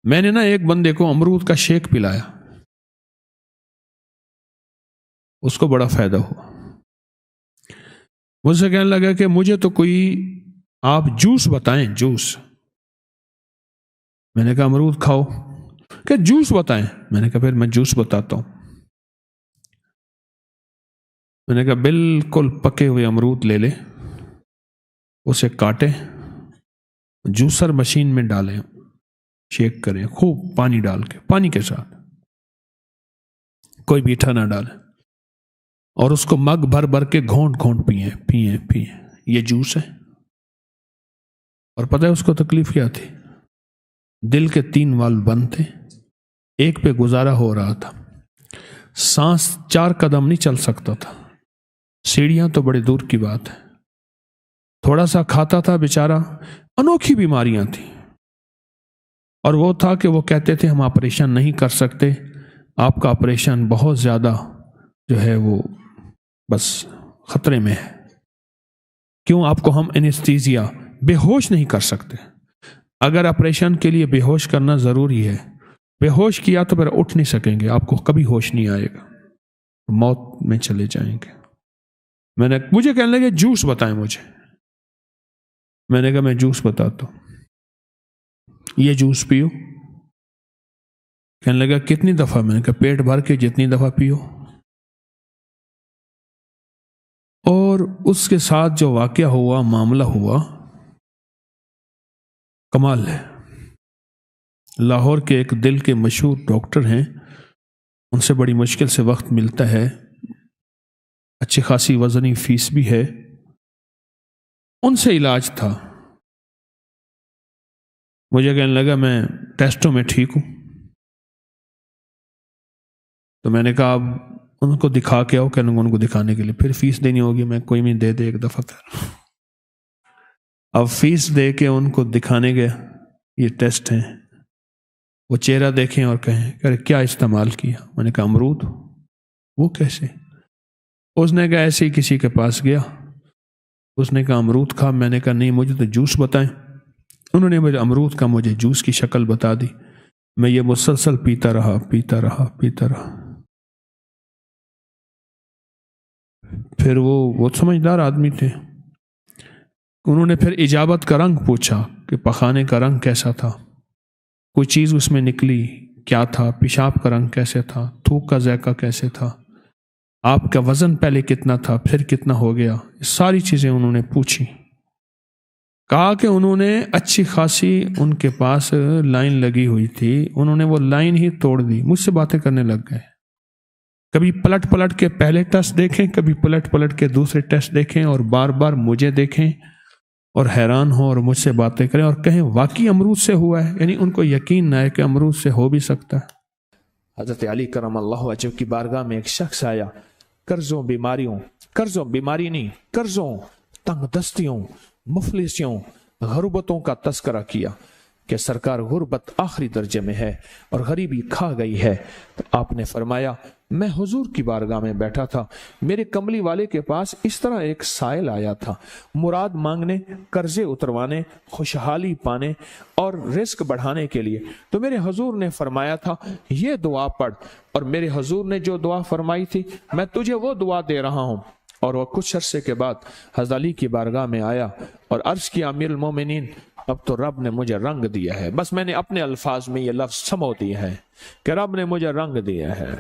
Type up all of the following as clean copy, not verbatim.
मैंने ना एक बंदे को अमरूद का शेक पिलाया, उसको बड़ा फायदा हुआ। मुझसे कहने लगा कि मुझे तो कोई आप जूस बताएं, जूस। मैंने कहा अमरूद खाओ। कि जूस बताएं। मैंने कहा फिर मैं जूस बताता हूं। मैंने कहा बिल्कुल पके हुए अमरूद ले ले, उसे काटे, जूसर मशीन में डालें, शेक करें खूब पानी डाल के, पानी के साथ, कोई मीठा ना डालें, और उसको मग भर भर के घोंट घोंट पिए पिए पिए। ये जूस है। और पता है उसको तकलीफ क्या थी? दिल के 3 वाल्व बंद थे, एक पे गुजारा हो रहा था, सांस 4 कदम नहीं चल सकता था, सीढ़ियां तो बड़ी दूर की बात है, थोड़ा सा खाता था बेचारा। अनोखी बीमारियां थी। और वो था कि वो कहते थे हम ऑपरेशन नहीं कर सकते, आपका ऑपरेशन बहुत ज्यादा जो है वो बस खतरे में है। क्यों? आपको हम एनेस्थीसिया, बेहोश नहीं कर सकते। अगर ऑपरेशन के लिए बेहोश करना जरूरी है, बेहोश किया तो फिर उठ नहीं सकेंगे, आपको कभी होश नहीं आएगा, मौत में चले जाएंगे। मुझे कहने लगे जूस बताएं मुझे। मैंने कहा मैं जूस बताता हूं, ये जूस पियो। कहने लगा कितनी दफा? मैंने कहा पेट भर के जितनी दफा पियो। और उसके साथ जो वाकया हुआ, मामला हुआ, कमाल है। लाहौर के एक दिल के मशहूर डॉक्टर हैं, उनसे बड़ी मुश्किल से वक्त मिलता है, अच्छी खासी वजनी फीस भी है, उनसे इलाज था। मुझे कहने लगा मैं टेस्टों में ठीक हूं। तो मैंने कहा अब उनको दिखा के आओ। कहने उनको दिखाने के लिए फिर फीस देनी होगी। मैं कोई भी दे दे एक दफा कर। अब फीस दे के उनको दिखाने के, ये टेस्ट हैं, वो चेहरा देखें और कहें अरे क्या इस्तेमाल किया? मैंने कहा अमरूद। वो कैसे? उसने कहा ऐसे ही किसी के पास गया, उसने कहा अमरूद खा। मैंने कहा नहीं, मुझे तो जूस बताएं। उन्होंने मुझे अमरूद का मुझे जूस की शक्ल बता दी। मैं ये मुसलसल पीता रहा पीता रहा पीता रहा। फिर वो समझदार आदमी थे, उन्होंने फिर इजाबत का रंग पूछा कि पखाने का रंग कैसा था, कोई चीज़ उसमें निकली क्या था, पेशाब का रंग कैसे था, थूक का जायका कैसे था, आपका वजन पहले कितना था फिर कितना हो गया, सारी चीज़ें उन्होंने पूछी। कहा कि उन्होंने अच्छी खासी उनके पास लाइन लगी हुई थी, उन्होंने वो लाइन ही तोड़ दी, मुझसे बातें करने लग गए। कभी पलट पलट के पहले टेस्ट देखें, कभी पलट पलट के दूसरे टेस्ट देखें, और बार बार मुझे देखें और हैरान हो और मुझसे बातें करें और कहें वाकई अमरूद से हुआ है। यानी उनको यकीन ना है कि अमरूद से हो भी सकता है। हजरत अली करम अल्लाह वजह की बारगाह में एक शख्स आया, कर्जों बीमारियों, कर्जों बीमारी नहीं, कर्जों, तंगदस्तियों, मुफलिसियों, गरबतों का तस्करा किया कि सरकार गुर्बत आखिरी दर्जे में है और गरीबी खा गई है। तो आपने फरमाया मैं हुजूर की बारगाह में बैठा था, मेरे कमली वाले के पास इस तरह एक साइल आया था, मुराद मांगने, कर्जे उतरवाने, खुशहाली पाने और रिस्क बढ़ाने के लिए। तो मेरे हुजूर ने फरमाया था ये दुआ पढ़, और मेरे हुजूर ने जो दुआ फरमाई थी मैं तुझे वो दुआ दे रहा हूं। और वह कुछ अरसे के बाद हज़रत अली की बारगाह में आया और अर्ज किया अमीरुल मोमिनीन, अब तो रब ने मुझे रंग दिया है। बस मैंने अपने अल्फाज में ये लफ्ज समो दिया है कि रब ने मुझे रंग दिया है।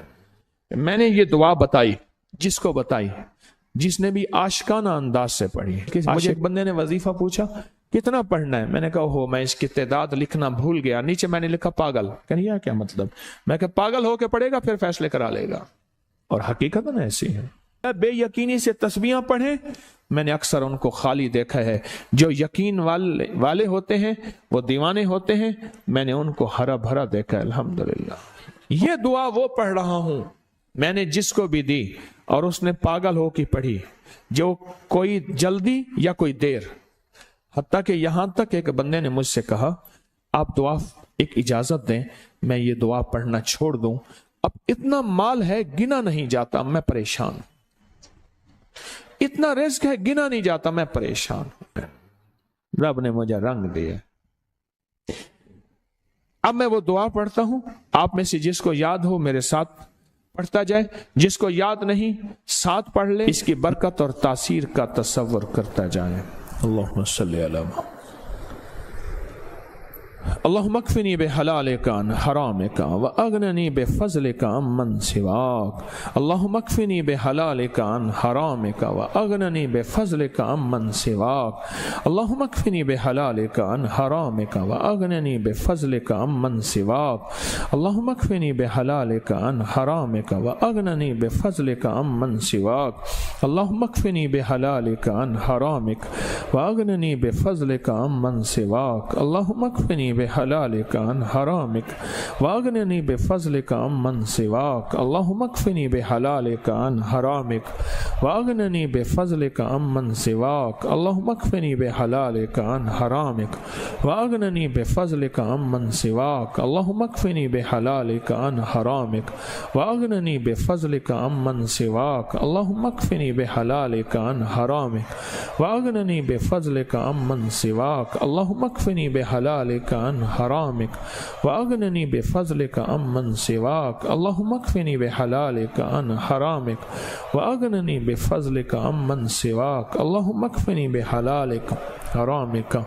मैंने ये दुआ बताई, जिसको बताई, जिसने भी आशिकाना अंदाज से पढ़ी। मुझे एक बंदे ने वजीफा पूछा कितना पढ़ना है, मैंने कहा हो मैं इसकी तादाद लिखना भूल गया, नीचे मैंने लिखा पागल। कहने यह क्या मतलब? मैं कहा पागल होके पढ़ेगा फिर फैसले करा लेगा। और हकीकत ना ऐसी है। बेयकीनी से तस्बीहां पढ़े, मैंने अक्सर उनको खाली देखा है। जो यकीन वाले होते हैं वो दीवाने होते हैं, मैंने उनको हरा भरा देखा है। अल्हम्दुलिल्लाह ये दुआ वो पढ़ रहा हूं मैंने जिसको भी दी और उसने पागल हो की पढ़ी, जो कोई जल्दी या कोई देर। हत्ता कि यहां तक एक बंदे ने मुझसे कहा आप दुआ एक इजाजत दें, मैं ये दुआ पढ़ना छोड़ दूं, अब इतना माल है गिना नहीं जाता, मैं परेशान, इतना रिस्क है गिना नहीं जाता, मैं परेशान। रब ने मुझे रंग दिया। اب میں وہ دعا پڑھتا ہوں، آپ میں سے جس کو یاد ہو میرے ساتھ پڑھتا جائے، جس کو یاد نہیں ساتھ پڑھ لے، اس کی برکت اور تاثیر کا تصور کرتا جائے۔ اللہم صلی علی محمد۔ اللہم اکفنی بحلالک عن حرامک واغننی بفضلک عمن سواک۔ اللہم اکفنی بحلالک عن حرامک واغننی بفضلک عمن سواک۔ اللہم اکفنی بحلالک عن حرامک واغننی بفضلک عمن سواک۔ اللہم اکفنی بحلالک عن حرامک واغننی بفضلک عمن سواک۔ اللہم اکفنی بحلالک عن حرامک واغننی بفضلک عمن سواک۔ اللہم اکفنی بحلالک عن حرامک واغننی بفضلک عمن سواک۔ اللہم اکفنی بحلالک عن حرامک واغننی بفضلک عمن سواک۔ اللہم اکفنی بحلالک عن حرامک واغننی بفضلک عمن سواک۔ اللہم اکفنی بحلالک عن حرامک واغننی بفضلک عمن سواک۔ اللہم اکفنی بحلالک عن حرامک واغننی بفضلک عمن سواک۔ اللہم اکفنی بحلالک عن حرامک واغننی بفضلک عمن سواک۔ اللہم اکفنی بحلالک عن حرامک واغننی بفضلک عمن سواک۔ اللہم اکفنی بحلالک حرامک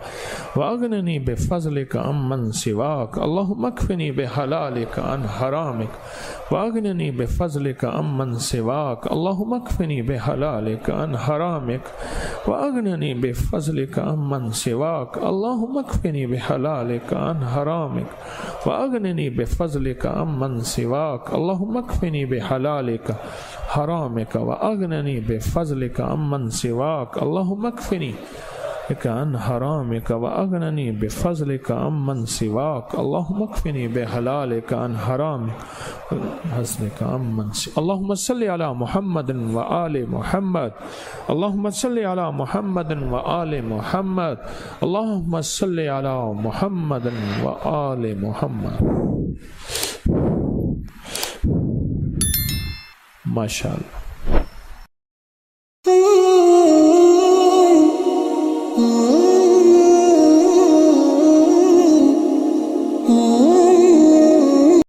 واغننی بفضلک عمن سواک۔ اللہم اکفنی بحلالک عن حرامک واغننی بفضلک عمن سواک۔ اللہم اکفنی بحلالک عن حرامک واغننی بفضلک عمن سواک۔ اللہم اکفنی بحلالک عن حرامک واغننی بفضلک عمن سواک۔ اللہم اکفنی بحلالک حرامک واغننی بفضلک عمن سواک۔ اللہم اکفنی عن حرامک واغننی بفضلک عمن سواک۔ اللہم اکفنی بحلالک عن حرامک بفضلک عمن سواک۔ اللہم صلی علی محمد وآل محمد۔ اللہم صلی علی محمد وآل محمد۔ اللہم صلی علی محمد وآل محمد۔ ماشاءاللہ۔